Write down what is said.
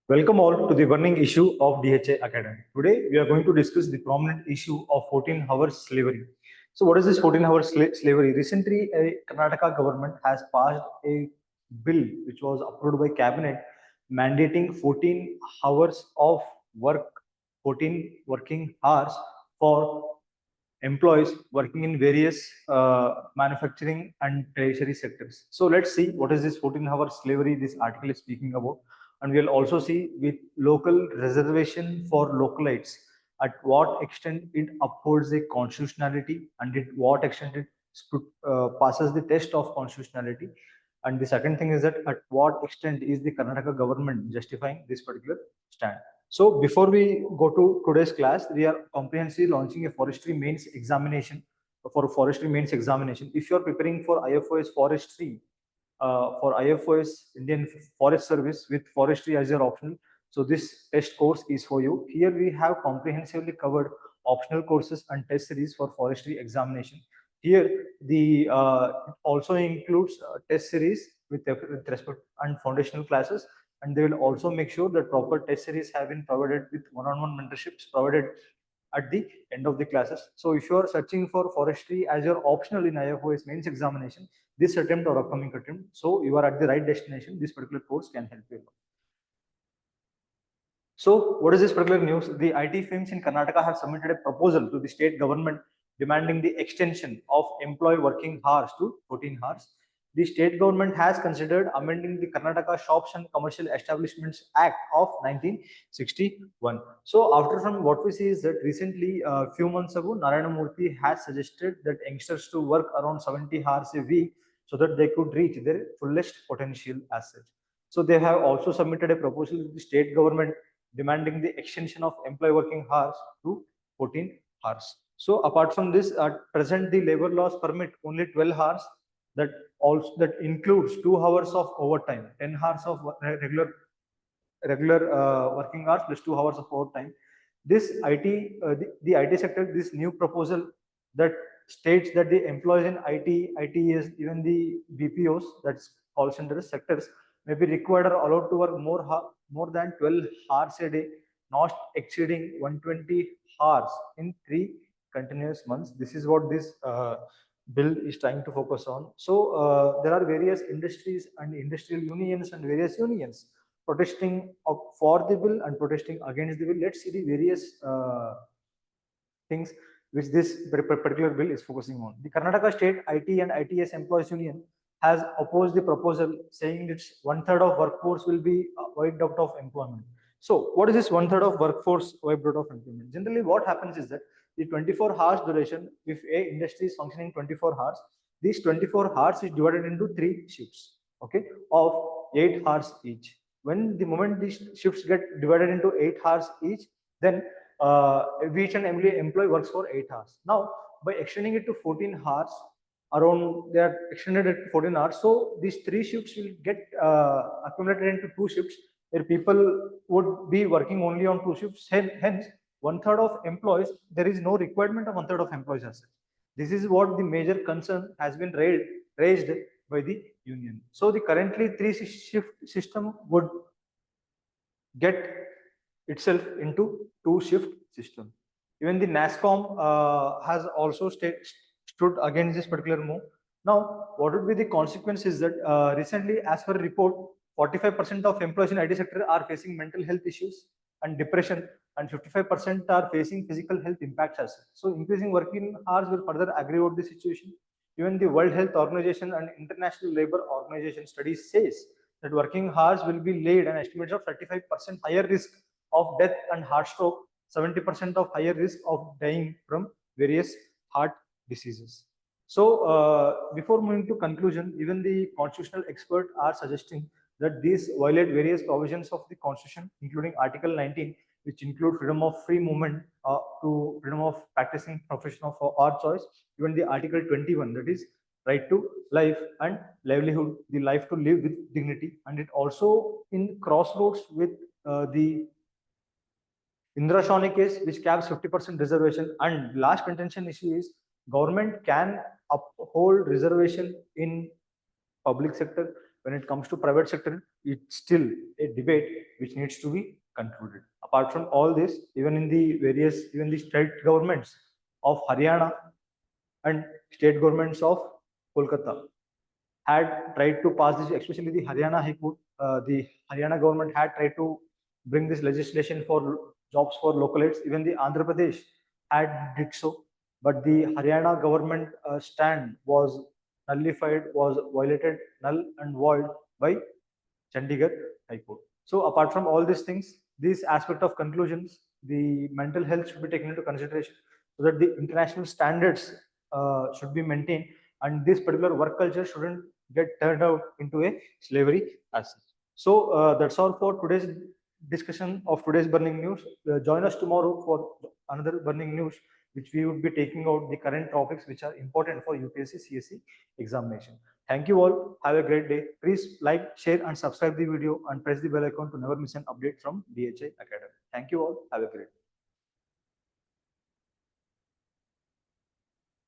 Welcome all to the burning issue of DHI Academy. Today we are going to discuss the prominent issue of 14 hours slavery. So what is this 14 hours slavery? Recently, a Karnataka government has passed a bill which was approved by cabinet mandating 14 hours of work, 14 working hours for employees working in various manufacturing and tertiary sectors. So let's see what is this 14-hour slavery this article is speaking about. And we'll also see with local reservation for localites at what extent it upholds the constitutionality and at what extent it passes the test of constitutionality. And the second thing is that at what extent is the Karnataka government justifying this particular stand. So before we go to today's class, we are comprehensively launching a forestry mains examination. For forestry mains examination, if you are preparing for IFOS forestry, for IFOS Indian Forest Service with forestry as your optional, so this test course is for you. Here we have comprehensively covered optional courses and test series for forestry examination. Here the also includes test series with respect and foundational classes, and they will also make sure that proper test series have been provided with one-on-one mentorships provided at the end of the classes. So if you are searching for forestry as your optional in IFOS mains examination, this attempt or upcoming attempt, so you are at the right destination. This particular course can help you. So what is this particular news? The IT firms in Karnataka have submitted a proposal to the state government demanding the extension of employee working hours to 14 hours. The state government has considered amending the Karnataka Shops and Commercial Establishments Act of 1961. So after from what we see is that recently, a few months ago, Narayana Murthy has suggested that youngsters to work around 70 hours a week so that they could reach their fullest potential as such. So they have also submitted a proposal to the state government demanding the extension of employee working hours to 14 hours. So apart from this, at present the labor laws permit only 12 hours. That includes 2 hours of overtime, 10 hours of regular working hours plus 2 hours of overtime. This the IT sector, this new proposal that states that the employees in ITES, even the BPOs, that's call center sectors, may be required or allowed to work more than 12 hours a day, not exceeding 120 hours in 3 continuous months. This is what this bill is trying to focus on. So there are various industries and industrial unions and various unions protesting for the bill and protesting against the bill. Let's see the various things which this particular bill is focusing on. The Karnataka State IT and ITS Employees Union has opposed the proposal, saying that 1/3 of workforce will be wiped out of employment. So what is this 1/3 of workforce wiped out of employment? Generally, what happens is that the 24 hours duration, if a industry is functioning 24 hours, these 24 hours is divided into 3 shifts, okay, of 8 hours each. When the moment these shifts get divided into 8 hours each, then each and every employee works for 8 hours. Now, by extending it to 14 hours, around they are extended at 14 hours. So these 3 shifts will get accumulated into 2 shifts, where people would be working only on 2 shifts. Hence, 1/3 of employees, there is no requirement of 1/3 of employees as such. This is what the major concern has been raised by the union. So the currently 3 shift system would get itself into 2 shift system. Even the NASCOM has also stood against this particular move. Now, what would be the consequences that recently, as per report, 45% of employees in IT sector are facing mental health issues and depression, and 55% are facing physical health impacts as well. So increasing working hours will further aggravate the situation. Even the World Health Organization and International Labour Organization studies says that working hours will be laid an estimate of 35% higher risk of death and heart stroke, 70% of higher risk of dying from various heart diseases. So before moving to conclusion, even the constitutional experts are suggesting that these violate various provisions of the Constitution, including Article 19, which include freedom of free movement to freedom of practicing profession of our choice. Even the Article 21, that is right to life and livelihood, the life to live with dignity, and it also in crossroads with the Indra Shawni case, which caps 50% reservation. And last contention issue is government can uphold reservation in public sector, when it comes to private sector, it's still a debate which needs to be concluded. Apart from all this, even in the even the state governments of Haryana and state governments of Kolkata had tried to pass this, especially the Haryana High Court, the Haryana government had tried to bring this legislation for jobs for local aids. Even the Andhra Pradesh had did so, but the Haryana government stand was nullified, was violated, null and void by Chandigarh High Court. So apart from all these things, this aspect of conclusions, the mental health should be taken into consideration so that the international standards should be maintained, and this particular work culture shouldn't get turned out into a slavery as such. So that's all for today's discussion of today's burning news. Join us tomorrow for another burning news, which we would be taking out the current topics which are important for UPSC CSE examination. Thank you all. Have a great day. Please like, share, and subscribe the video and press the bell icon to never miss an update from DHI Academy. Thank you all. Have a great day.